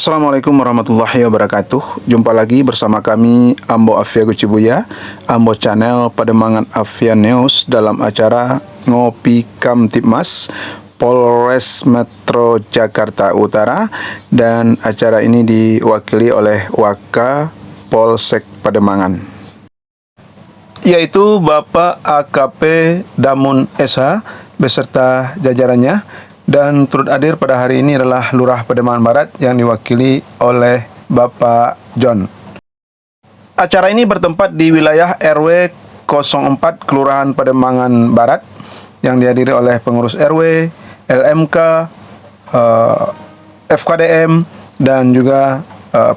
Assalamualaikum warahmatullahi wabarakatuh. Jumpa lagi bersama kami Ambo Afia Gucibuya, Ambo Channel Pademangan Afia News dalam acara Ngopi Kamtibmas Polres Metro Jakarta Utara, dan acara ini diwakili oleh Waka Polsek Pademangan, yaitu Bapak AKP Damun SH beserta jajarannya. Dan turut hadir pada hari ini adalah Lurah Pademangan Barat yang diwakili oleh Bapak John. Acara ini bertempat di wilayah RW 04 Kelurahan Pademangan Barat yang dihadiri oleh pengurus RW, LMK, FKDM, dan juga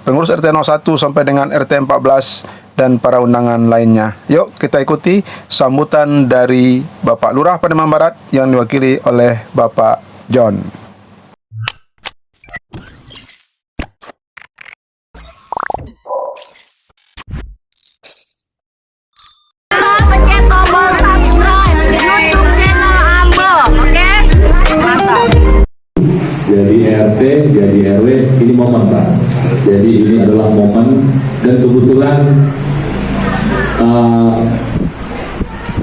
pengurus RT 01 sampai dengan RT 14 dan para undangan lainnya. Yuk kita ikuti sambutan dari Bapak Lurah Pademangan Barat yang diwakili oleh Bapak John. Pencet tombol subscribe YouTube channel Ambo, oke? Mantap. Jadi RT, jadi RW, ini momen Pak. Jadi ini adalah momen, dan kebetulan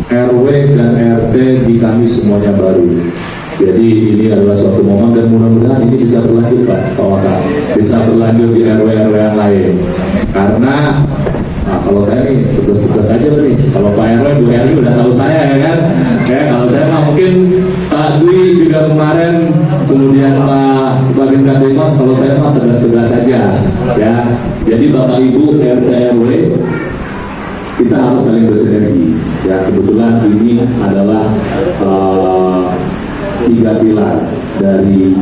RW dan RT di kami semuanya baru. Jadi ini adalah suatu momen, dan mudah-mudahan ini bisa berlanjut Pak Waka, bisa berlanjut di RW-RW yang lain. Karena kalau saya nih tugas-tugas aja nih, kalau Pak RW, Bu RW udah tahu saya ya kan. Ya kalau saya mah mungkin Pak Dwi juga kemarin, kemudian Pak Babin Kamtibmas, kalau saya mah tugas-tugas saja ya. Jadi Bapak Ibu RT RW, kita harus saling bersinergi ya. Kebetulan ini adalah 3 pilar dari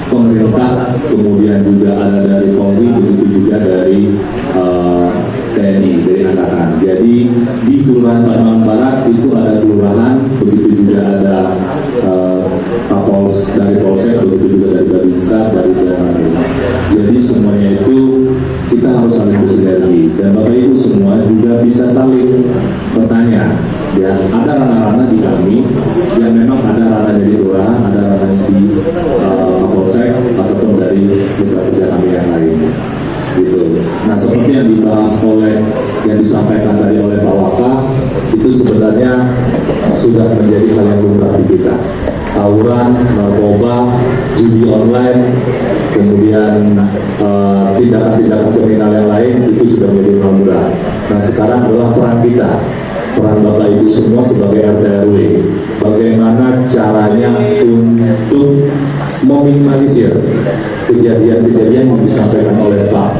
pemerintah, kemudian juga ada dari Polri, begitu juga dari TNI, dari Angkatan. Jadi di Kelurahan Pademangan Barat itu ada kelurahan, begitu juga ada Kapolres dari Polsek, begitu juga dari Babinsa, dari TNI. Jadi semuanya itu kita harus saling bersinergi, dan Bapak Ibu semua juga bisa saling bertanya. Ya, ada ranah-ranah di kami yang memang ada ranahnya di kelurahan, ada ranahnya di Kapolsek ataupun dari mitra kerja kami yang lain. Gitu. Nah, seperti yang dibahas yang disampaikan tadi oleh Pak Waka, itu sebenarnya sudah menjadi hal yang lumrah di kita. Tawuran, narkoba, judi online, kemudian tindakan-tindakan kriminal yang lain itu sudah menjadi lumrah. Nah, sekarang adalah peran kita, peran Bapak Ibu semua sebagai RT RW, bagaimana caranya untuk meminimalisir kejadian-kejadian yang disampaikan oleh Pak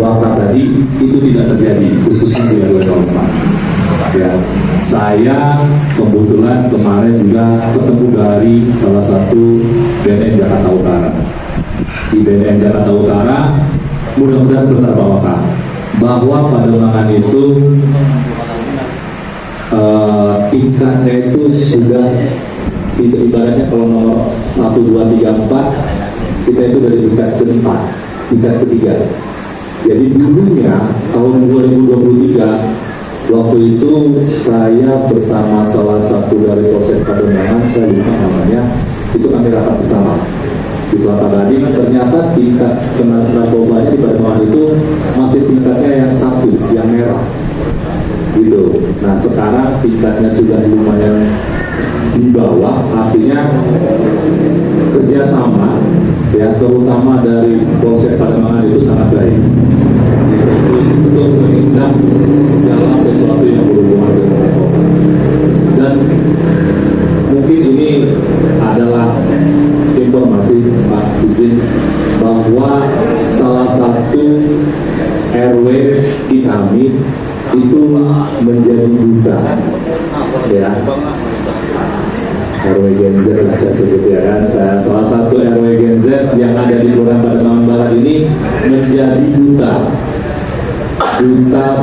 Waka tadi itu tidak terjadi, khususnya di RW 04. Ya, saya kebetulan kemarin juga ketemu dari salah satu BNN Jakarta Utara. Di BNN Jakarta Utara, mudah-mudahan benar Pak Waka, bahwa Pademangan itu tingkatnya itu sudah ibaratnya kalau nomor 1, 2, 3, 4 kita itu dari tingkat ke-4, tingkat ke-3. Jadi dulunya tahun 2023 waktu itu saya bersama salah satu dari Polsek Pademangan, saya lupa namanya, itu kami rapat bersama di Kelapa Gading. Ternyata tingkat narkobanya di Pademangan itu masih tingkatnya yang 1, yang merah gitu. Nah, sekarang tingkatnya sudah lumayan di bawah, artinya kerjasama ya, terutama dari Polsek Pademangan itu sangat baik untuk menindak segala sesuatu yang berhubungan dengan narkoba. Dan mungkin ini adalah informasi Pak izin bahwa salah satu RW di kami itu menjadi duta ya, RW Gen Z lah saya sebut ya kan. Salah satu RW Gen Z yang ada di Kelurahan Pademangan Barat ini menjadi duta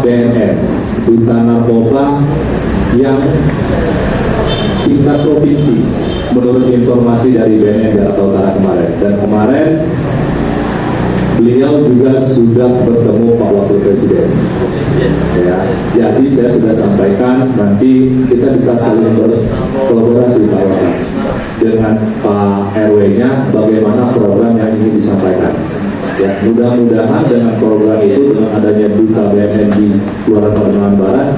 BNN, duta narkoba yang tingkat provinsi menurut informasi dari BNN Jakarta Utara kemarin. Dan kemarin beliau juga sudah bertemu Pak Wakil Presiden ya. Jadi saya sudah sampaikan, nanti kita bisa saling berkolaborasi Pak Wakil dengan Pak RW-nya bagaimana program yang ingin disampaikan. Ya, mudah-mudahan dengan program itu, dengan adanya Duta BNN di Kelurahan Pademangan Barat,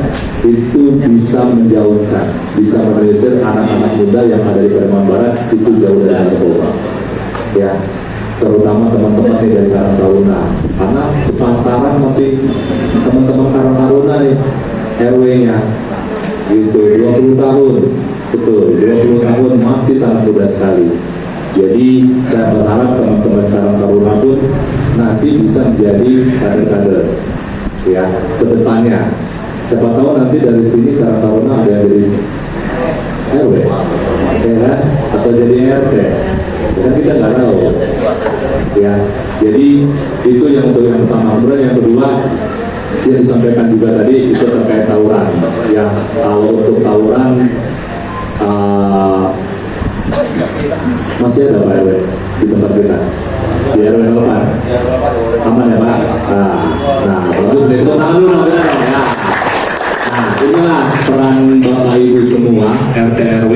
itu bisa menjauhkan, bisa merealisir anak-anak muda yang ada di Pademangan Barat itu jauh dari narkoba. Ya, terutama teman-teman nih dari Karang Taruna, karena sepantaran masih teman-teman Karang Taruna nih, RW-nya gitu, 20 tahun, betul, 20 tahun masih sangat muda sekali. Jadi saya berharap teman-teman Karang Taruna pun nanti bisa menjadi kader-kader ya ke depannya. Siapa tahu nanti dari sini Karang Taruna ada yang jadi RW, ya kan? Atau jadi RT, kan kita nggak tahu. Ya, jadi itu yang untuk yang pertama. Kemudian yang kedua, yang disampaikan juga tadi itu terkait tawuran. Ya, kalau untuk tawuran masih ada Pak RW di tempat kita di RW 8 aman ya Pak? Nah bagus deh, itu tangan dulu ya. Nah inilah peran Bapak Ibu semua RT RW,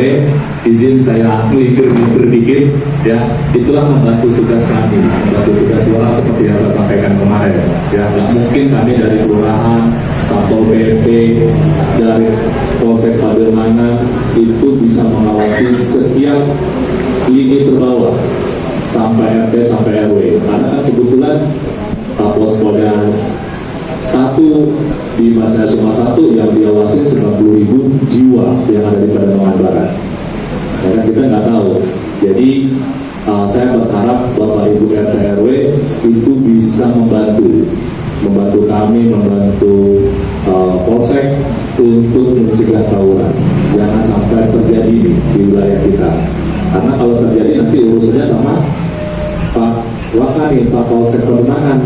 izin saya melipir dikit ya, itulah membantu tugas kami, membantu tugas orang seperti yang saya sampaikan kemarin ya. Nggak mungkin kami dari kelurahan, Satpol PP, dari Polsek Pademangan itu bisa mengawasi setiap lini terbawah sampai RT sampai RW, karena kan kebetulan poskonya satu di Masnya Suma 1 yang diawasi 90.000 jiwa yang ada di Pademangan Barat. Karena kita nggak tahu. Jadi saya berharap Bapak Ibu RT RW itu bisa membantu kami, membantu Polsek untuk mencegah tawuran. Jangan sampai terjadi di wilayah kita. Karena kalau terjadi nanti urusannya sama Pak Wakani, Pak Polsek Pademangan.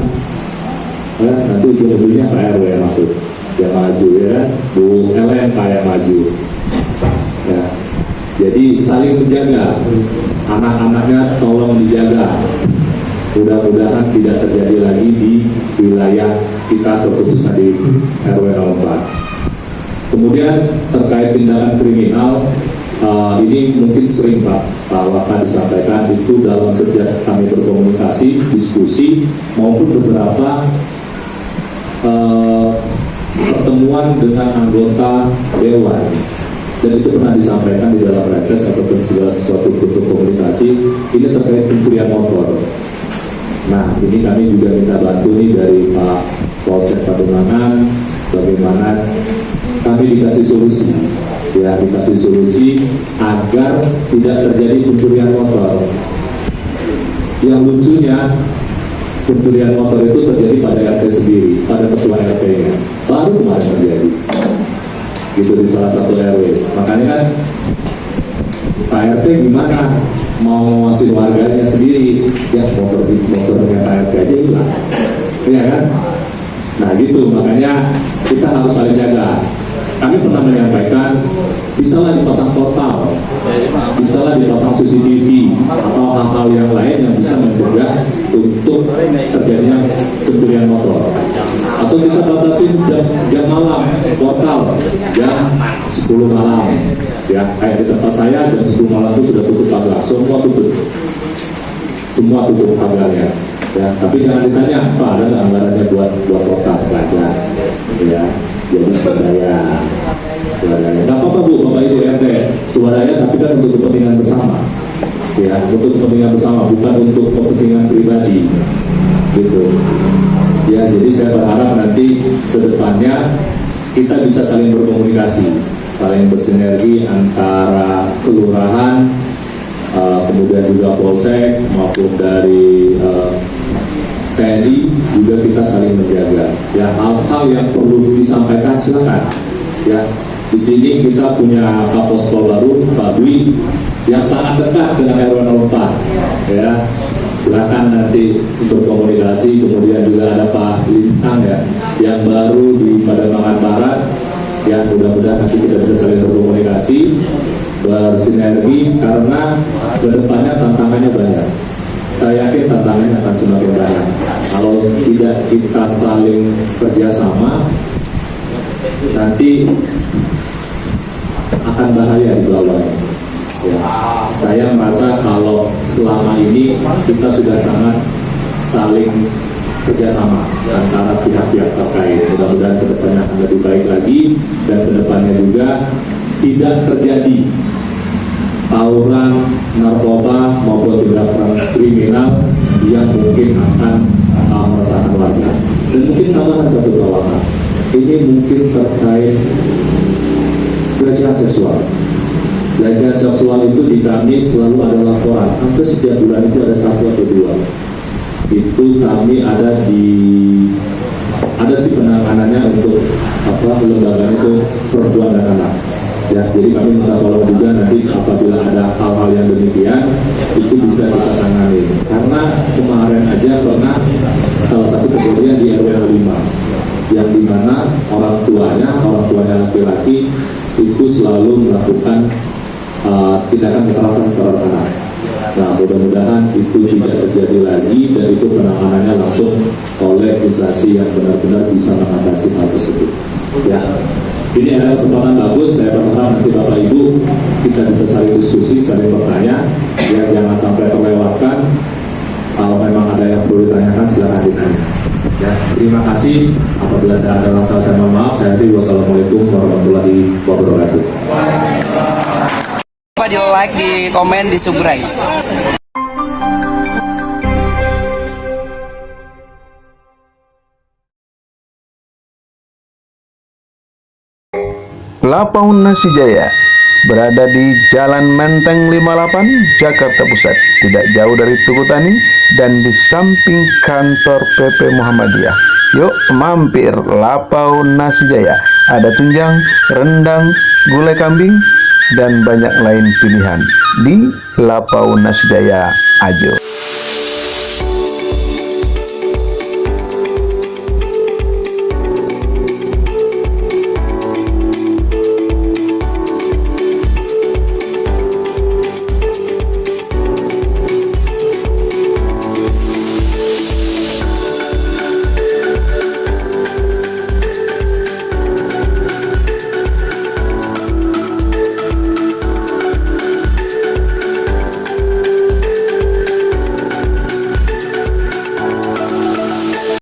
Ya, nanti ujung-ujungnya Pak RW yang masuk, yang maju ya kan, Bu LMK yang maju. Ya. Jadi saling menjaga, anak-anaknya tolong dijaga. Mudah-mudahan tidak terjadi lagi di wilayah kita, terkhususnya di RW 04. Kemudian terkait tindakan kriminal, ini mungkin sering Pak Waka disampaikan itu dalam setiap kami berkomunikasi, diskusi maupun beberapa pertemuan dengan anggota dewan, dan itu pernah disampaikan di dalam reses atau segala sesuatu bentuk komunikasi ini terkait pencurian motor. Nah ini kami juga minta bantu nih dari Pak Polsek Pademangan, bagaimana kami dikasih solusi, ya dikasih solusi agar tidak terjadi pencurian motor. Yang lucunya pencurian motor itu terjadi pada RT sendiri, pada ketua RT-nya, baru kemarin terjadi, gitu di salah satu RW. Makanya kan Pak RT gimana mau ngawasin warganya sendiri, ya motornya Pak RT aja hilang, ya kan? Nah gitu, makanya kita harus saling jaga. Kami pernah menyampaikan, bisalah dipasang portal, bisalah dipasang CCTV atau hal-hal yang lain yang bisa mencegah untuk terjadinya pencurian motor. Atau kita batasin jam malam, portal jam 10 malam. Ya, kayak di tempat saya jam 10 malam itu sudah tutup pagar, semua tutup pagarnya. Ya, tapi jangan ditanya, Pak ada nggak anggarannya buat portal? Nggak ada. Ya. Jadi swadaya. Nggak apa-apa Bu, Bapak Ibu RT, swadaya tapi kan untuk kepentingan bersama. Ya, untuk kepentingan bersama, bukan untuk kepentingan pribadi. Gitu. Ya, jadi saya berharap nanti ke depannya kita bisa saling berkomunikasi, saling bersinergi antara kelurahan, kemudian juga Polsek maupun dari TNI juga kita saling menjaga. Ya, hal-hal yang perlu disampaikan silakan. Ya, di sini kita punya Kapospol baru, Pak Dwi, yang sangat dekat dengan RW 04. Ya, silakan nanti berkomunikasi. Kemudian juga ada Pak Lintang ya, yang baru di Pademangan Barat. Ya, mudah-mudahan nanti kita bisa saling berkomunikasi, bersinergi karena kedepannya tantangannya banyak. Saya yakin tantangannya akan semakin banyak. Kalau tidak kita saling kerjasama, nanti akan bahaya di bawahnya. Ya. Saya merasa kalau selama ini kita sudah sangat saling kerjasama antara pihak-pihak terkait. Mudah-mudahan kedepannya akan lebih baik lagi, dan kedepannya juga tidak terjadi tawuran narkoba maupun tindakan kriminal yang mungkin akan meresahkan warga. Dan mungkin tambahan satu kawan, ini mungkin terkait pelecehan seksual. Pelecehan seksual itu di kami selalu ada laporan, hampir setiap bulan itu ada 1 atau 2. Itu kami ada si penanganannya untuk lembaga itu perempuan dan anak. Ya, jadi kami minta tolong juga nanti apabila ada hal-hal yang demikian itu bisa kita tangani. Karena kemarin aja pernah salah satu kejadian di RW 5 yang dimana orang tuanya laki-laki itu selalu melakukan tindakan kekerasan terhadap anak. Nah, mudah-mudahan itu tidak terjadi lagi, dan itu penanganannya langsung oleh instansi yang benar-benar bisa mengatasi hal tersebut. Ya, ini adalah kesempatan bagus. Saya berharap nanti Bapak Ibu kita bisa saling diskusi, saling bertanya, ya, jangan sampai terlewatkan. Kalau memang ada yang perlu ditanyakan, silakan ditanya. Ya, terima kasih. Apabila saya ada salah, saya mohon maaf. Saya akhiri. Wassalamualaikum warahmatullahi wabarakatuh. Di like, di komen, di subscribe. Lapaun Nasi Jaya berada di Jalan Menteng 58, Jakarta Pusat, tidak jauh dari Tugu Tani dan di samping kantor PP Muhammadiyah. Yuk mampir Lapaun Nasi Jaya. Ada tunjang, rendang, gulai kambing, dan banyak lain pilihan di Lapaun Nasi Jaya Ajo.